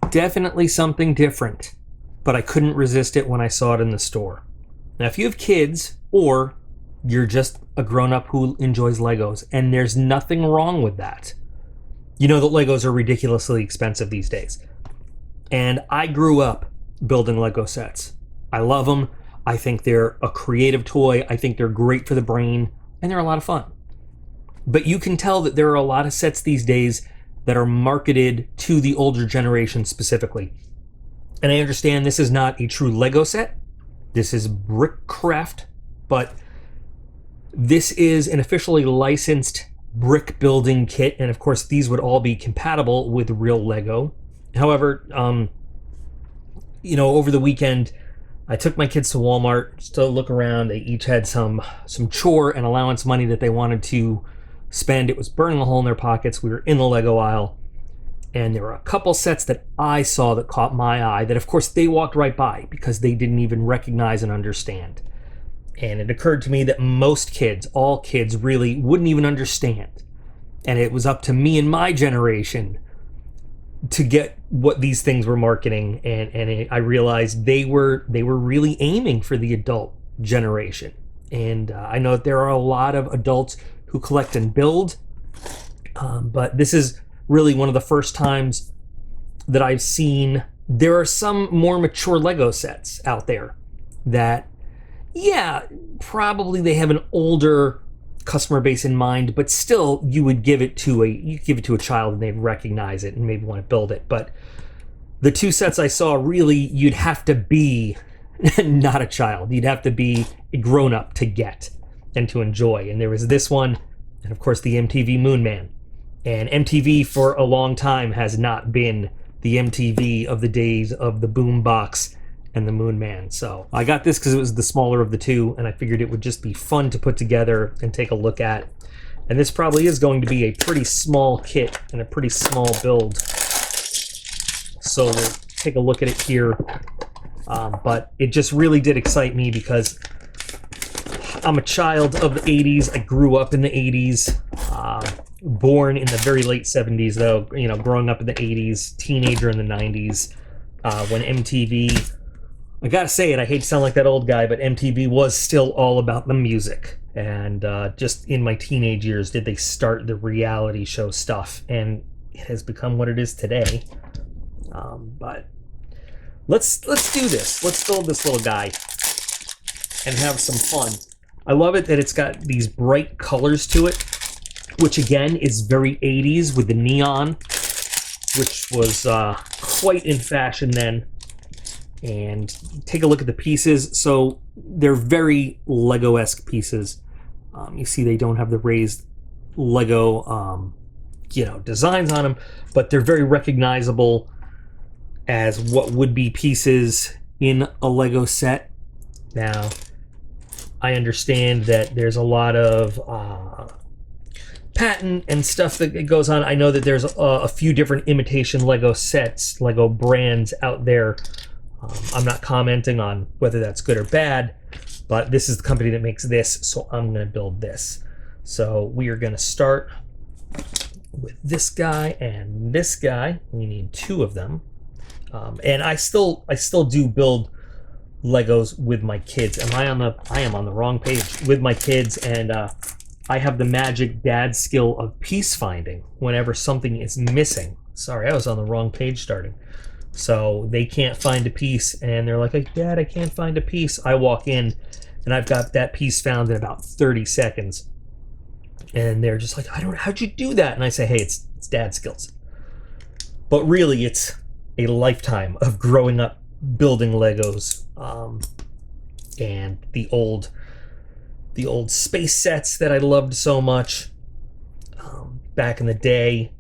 Definitely something different, but I couldn't resist it when I saw it in the store. Now, if you have kids or you're just a grown-up who enjoys Legos, and there's nothing wrong with that. You know that Legos are ridiculously expensive these days. And I grew up building Lego sets. I love them. I think they're a creative toy. I think they're great for the brain, and they're a lot of fun. But you can tell that there are a lot of sets these days that are marketed to the older generation specifically. And I understand this is not a true Lego set. This is Brickcraft, but this is an officially licensed brick building kit, and of course these would all be compatible with real Lego. However, over the weekend I took my kids to Walmart just to look around. They each had some chore and allowance money that they wanted to spend. It was burning a hole in their pockets. We were in the Lego aisle, and there were a couple sets that I saw that caught my eye that of course they walked right by because they didn't even recognize and understand. And it occurred to me that most kids, all kids really wouldn't even understand. And it was up to me and my generation to get what these things were marketing, and I realized they were really aiming for the adult generation. And I know that there are a lot of adults who collect and build, but this is really one of the first times that I've seen there are some more mature Lego sets out there that, yeah, probably they have an older customer base in mind, but still you would give it to a child and they'd recognize it and maybe want to build it. But the two sets I saw, really you'd have to be not a child, you'd have to be a grown-up to get and to enjoy. And there was this one, and of course the MTV Moon Man. And MTV for a long time has not been the MTV of the days of the Boombox and the Moon Man. So I got this because it was the smaller of the two, and I figured it would just be fun to put together and take a look at. And this probably is going to be a pretty small kit and a pretty small build. So we'll take a look at it here. But it just really did excite me because I'm a child of the 80s. I grew up in the 80s. Born in the very late 70s, though, growing up in the 80s, teenager in the 90s, when MTV, I gotta say it, I hate to sound like that old guy, but MTV was still all about the music. And just in my teenage years did they start the reality show stuff, and it has become what it is today. But let's do this. Let's build this little guy and have some fun. I love it that it's got these bright colors to it, which again is very 80s with the neon, which was quite in fashion then. And take a look at the pieces. So they're very Lego-esque pieces. You see they don't have the raised Lego designs on them, but they're very recognizable as what would be pieces in a Lego set. Now, I understand that there's a lot of patent and stuff that goes on. I know that there's a few different imitation Lego sets, Lego brands out there. I'm not commenting on whether that's good or bad, but this is the company that makes this, so I'm going to build this. So we are going to start with this guy and this guy. We need two of them. And I still do build Legos with my kids. I am on the wrong page with my kids, and I have the magic dad skill of piece finding whenever something is missing. Sorry, I was on the wrong page starting. So they can't find a piece, and they're like, Dad, I can't find a piece. I walk in, and I've got that piece found in about 30 seconds. And they're just like, how'd you do that? And I say, hey, it's dad skills. But really, it's a lifetime of growing up building Legos. And the old space sets that I loved so much back in the day.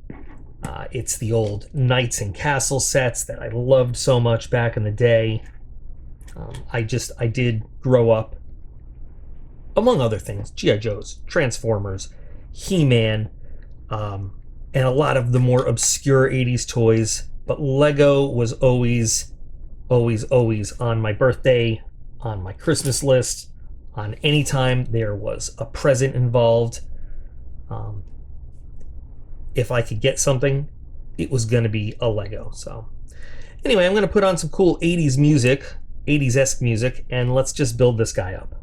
It's the old Knights and Castle sets that I loved so much back in the day. I did grow up, among other things, G.I. Joes, Transformers, He-Man, and a lot of the more obscure 80s toys. But Lego was always on my birthday, on my Christmas list, on any time there was a present involved. If I could get something, it was going to be a Lego. So anyway, I'm going to put on some cool 80s music, 80s-esque music, and let's just build this guy up.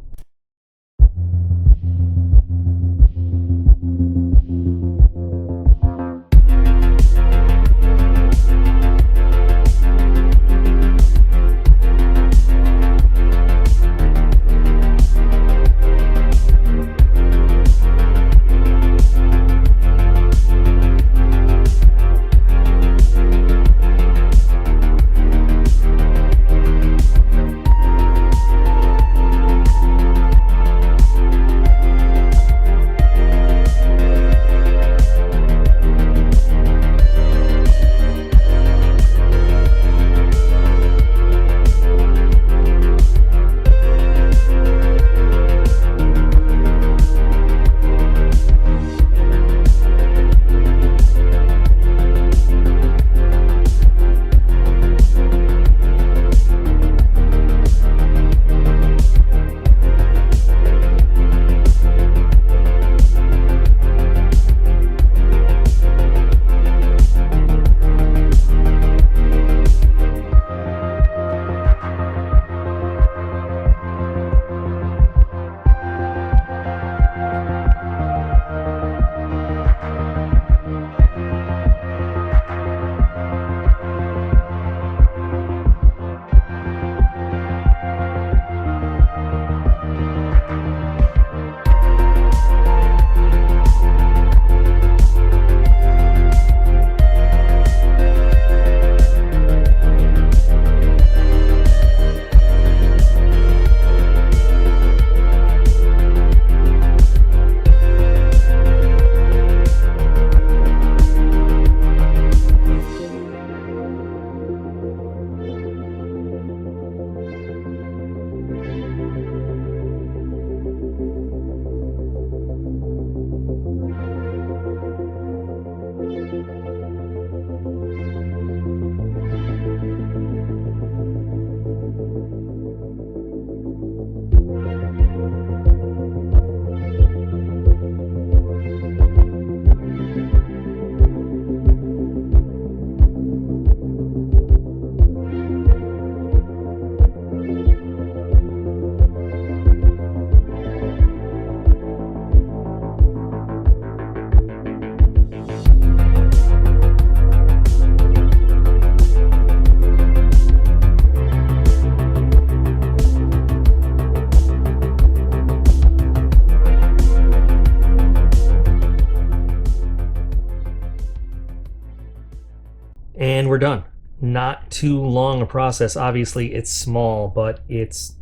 And we're done. Not too long a process. Obviously, it's small, but it's,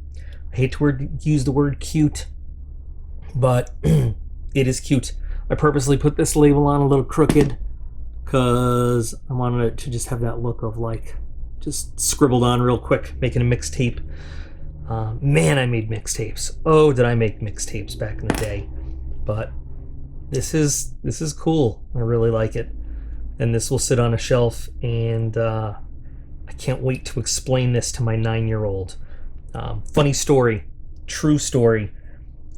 I hate to use the word cute, but it is cute. I purposely put this label on a little crooked because I wanted it to just have that look of like just scribbled on real quick, making a mixtape. Man, I made mixtapes. Oh, did I make mixtapes back in the day. But this is cool. I really like it. And this will sit on a shelf, and I can't wait to explain this to my 9-year-old. Funny story, true story,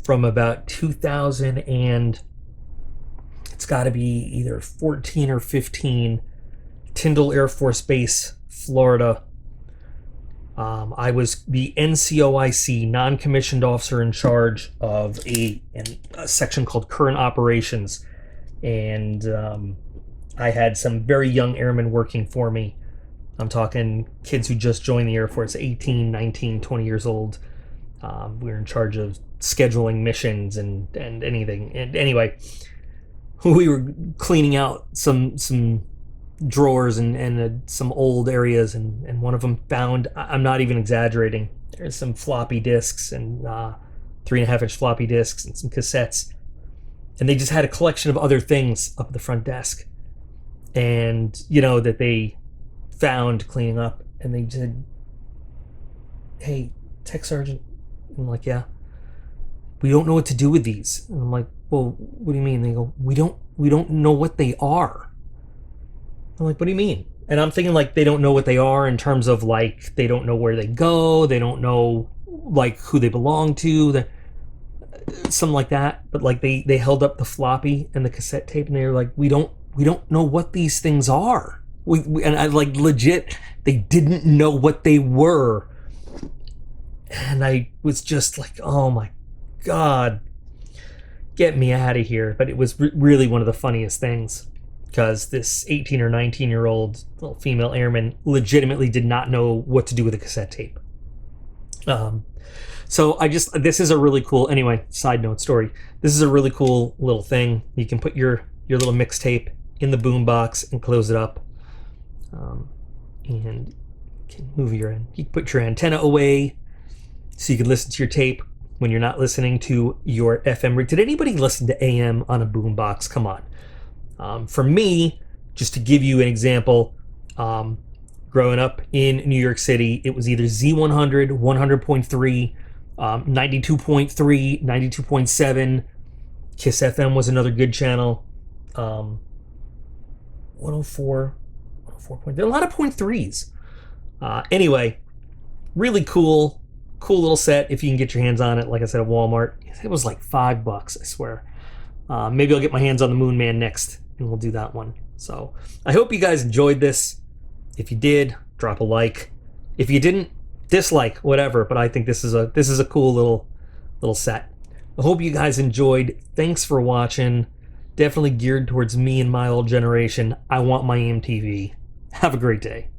from about 2000 and it's got to be either 14 or 15, Tyndall Air Force Base, Florida. I was the NCOIC, non-commissioned officer in charge of a section called Current Operations, and I had some very young airmen working for me. I'm talking kids who just joined the Air Force, 18, 19, 20 years old. We were in charge of scheduling missions and anything. And anyway, we were cleaning out some drawers and some old areas, and one of them found, I'm not even exaggerating, there's some floppy disks and 3.5-inch floppy disks and some cassettes. And they just had a collection of other things up at the front desk. And, you know, that they found cleaning up, and they said, "Hey, Tech Sergeant." I'm like, "Yeah." "We don't know what to do with these." And I'm like, "Well, what do you mean?" They go, we don't know what they are." I'm like, "What do you mean?" And I'm thinking like they don't know what they are in terms of like they don't know where they go, they don't know like who they belong to, something like that. But like they held up the floppy and the cassette tape, and they were like, we don't know what these things are. And I like legit, they didn't know what they were. And I was just like, oh my God, get me out of here. But it was really one of the funniest things, because this 18 or 19-year-old little female airman legitimately did not know what to do with a cassette tape. So this is a really cool, anyway, side note story. This is a really cool little thing. You can put your little mixtape in the boombox and close it up. And you can put your antenna away so you can listen to your tape when you're not listening to your FM. Did anybody listen to AM on a boombox? Come on. For me, just to give you an example, growing up in New York City, it was either Z100, 100.3, 92.3, 92.7. Kiss FM was another good channel. 104. There are a lot of .3s. Anyway, really cool little set if you can get your hands on it. Like I said, at Walmart, it was like $5, I swear. Maybe I'll get my hands on the Moon Man next, and we'll do that one. So I hope you guys enjoyed this. If you did, drop a like. If you didn't, dislike, whatever. But I think this is a cool little set. I hope you guys enjoyed. Thanks for watching. Definitely geared towards me and my old generation. I want my MTV. Have a great day.